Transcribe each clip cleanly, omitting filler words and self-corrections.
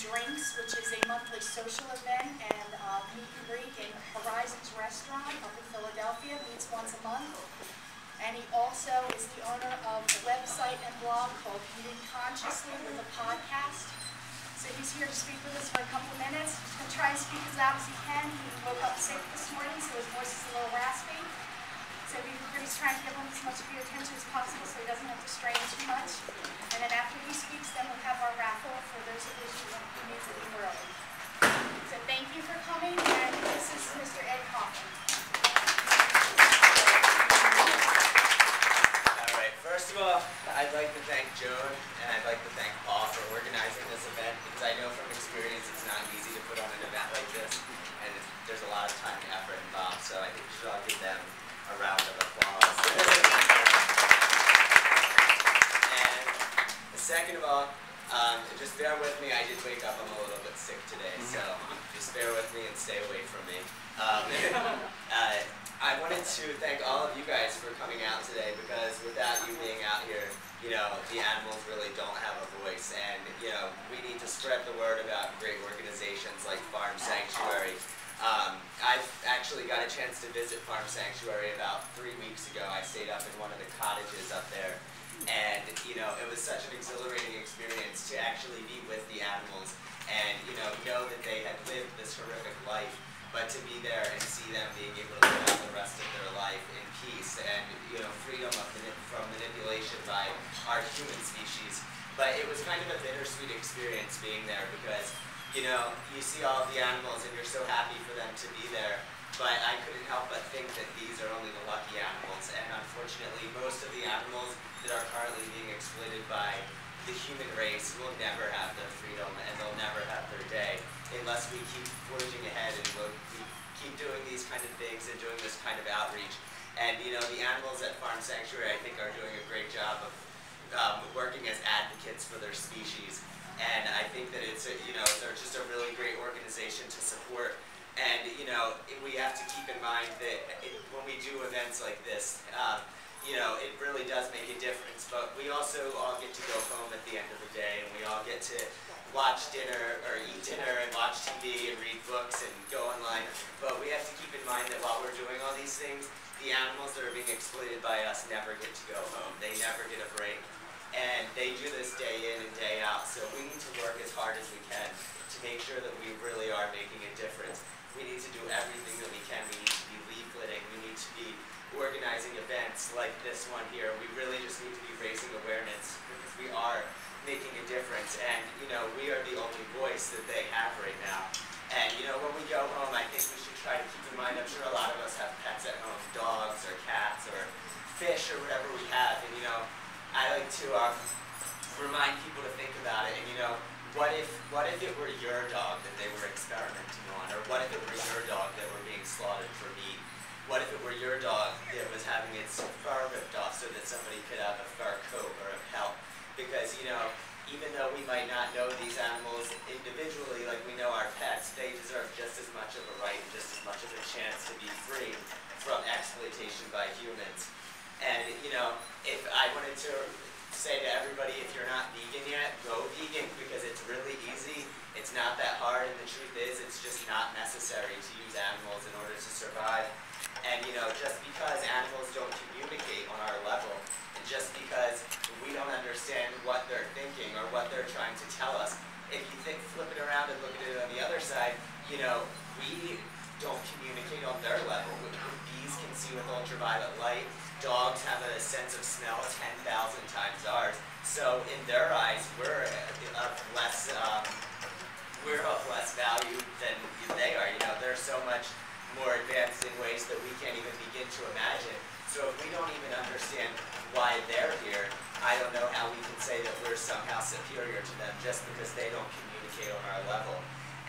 Drinks, which is a monthly social event and meet and greet in Horizons Restaurant up in Philadelphia. Meets once a month. And he also is the owner of a website and blog called Eating Consciously with a podcast. So he's here to speak with us for a couple of minutes. He's going to try and speak as loud as he can. He woke up sick this morning, so his voice is a little raspy. So he's trying to give him as much of your attention as possible so he doesn't have to strain too much. And then after he speaks, then we'll have our raffle for those of you who need to leave early. So thank you for coming, and this is Mr. Ed Coffin. All right, first of all, I'd like to thank Joan and I'd like to thank Paul for organizing this event, because I know from experience it's not easy to put on an event like this, and there's a lot of time and effort involved, so I think we should all give them a round of applause. And second of all, just bear with me. I did wake up, I'm a little bit sick today, so just bear with me and stay away from me. I wanted to thank all of you guys for coming out today, because without you being out here, you know, the animals really don't have a voice, and, you know, we need to spread the word about great organizations like Farm Sanctuary. I've actually got a chance to visit Farm Sanctuary about 3 weeks ago. I stayed up in one of the cottages up there, and, you know, it was such an exhilarating experience to actually be with the animals and, you know that they had lived this horrific life, but to be there and see them being able to live out the rest of their life in peace and, you know, freedom from manipulation by our human species. But it was kind of a bittersweet experience being there, because, you know, you see all of the animals and you're so happy for them to be there, but I couldn't help but think that these are only the lucky animals, and unfortunately most of the animals that are currently being exploited by the human race will never have their freedom, and they'll never have their day unless we keep forging ahead and we keep doing these kind of things and doing this kind of outreach. And, you know, the animals at Farm Sanctuary, I think, are doing a great job of working as advocates for their species. And I think that it's they're just a really great organization to support. And, you know, we have to keep in mind that when we do events like this, you know, it really does make a difference. But we also all get to go home at the end of the day, and we all get to watch dinner or eat dinner and watch TV and read books and go online. But we have to keep in mind that while we're doing all these things, the animals that are being exploited by us never get to go home. They never get a break. And they do this day in and day out. So we need to work as hard as we can to make sure that we really are making a difference. We need to do everything that we can. We need to be leafleting. We need to be organizing events like this one here. We really just need to be raising awareness, because we are making a difference. And, you know, we are the only voice that they have right now. And, you know, when we go home, I think we should try to keep in mind, I'm sure a lot of us have pets at home, dogs or cats or fish or whatever we have. And, you know, I like to remind people to think about it. And, you know, what if it were your dog that they were experimenting on? Or what if it were your dog that were being slaughtered for meat? What if it were your dog that was having its fur ripped off so that somebody could have a fur coat or a pelt? Because, you know, even though we might not know these animals individually like we know our pets, they deserve just as much of a right and just as much of a chance to be free from exploitation by humans. And, you know, if I wanted to say to everybody, if you're not vegan yet, go vegan, because it's really easy. It's not that hard, and the truth is, it's just not necessary to use animals in order to survive. And, you know, just because animals don't communicate on our level, and just because we don't understand what they're thinking or what they're trying to tell us, if you flip it around and look at it on the other side, you know, we don't communicate on their level. Bees can see with ultraviolet light. Dogs have a sense of smell 10,000 times ours. So in their eyes, we're of less value than they are. You know, they're so much more advanced in ways that we can't even begin to imagine. So if we don't even understand why they're here, I don't know how we can say that we're somehow superior to them just because they don't communicate on our level.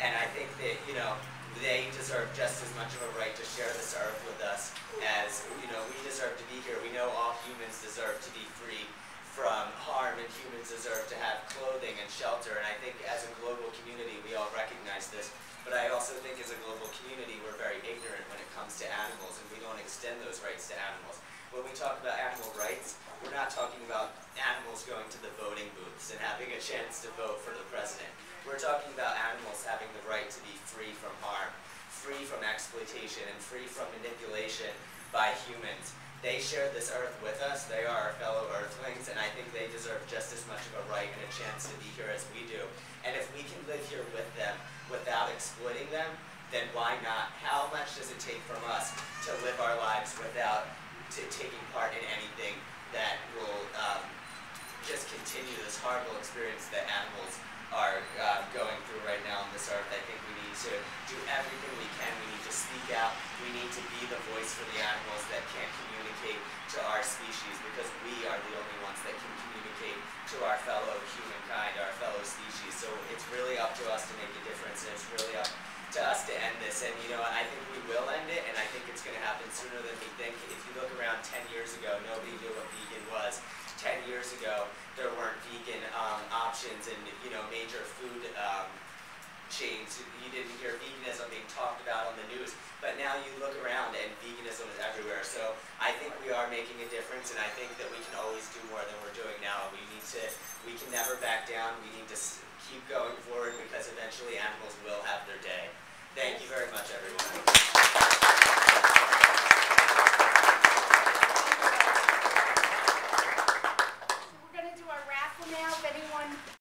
And I think that, you know, they deserve just as much of a right to share this earth with us as, you know, we deserve to be here. We know all humans deserve to be free from harm, and humans deserve to have clothing and shelter. And I think as a global community, we all recognize this. But I also think as a global community, we're very ignorant when it comes to animals, and we don't extend those rights to animals. When we talk about animal rights, we're not talking about animals going to the voting booths and having a chance to vote for the president. We're talking about free from exploitation and free from manipulation by humans. They share this earth with us. They are our fellow earthlings, and I think they deserve just as much of a right and a chance to be here as we do. And if we can live here with them without exploiting them, then why not? How much does it take from us to live our lives without taking part in anything that will just continue this horrible experience that animals are going through right now on this earth? I think we need to do everything we can. We need to speak out. We need to be the voice for the animals that can't communicate to our species, because we are the only ones that can communicate to our fellow humankind, our fellow species. So it's really up to us to make a difference, and it's really up to us to end this. And you know, I think we will end it, and I think it's going to happen sooner than we think. If you look around 10 years ago, nobody knew what vegan was. 10 years ago, there weren't vegan options in, you know, major food chains. You didn't hear veganism being talked about on the news, but now you look around and veganism is everywhere. So I think we are making a difference, and I think that we can always do more than we're doing now. We can never back down. We need to keep going forward, because eventually animals will have their day. Thank you very much, everyone.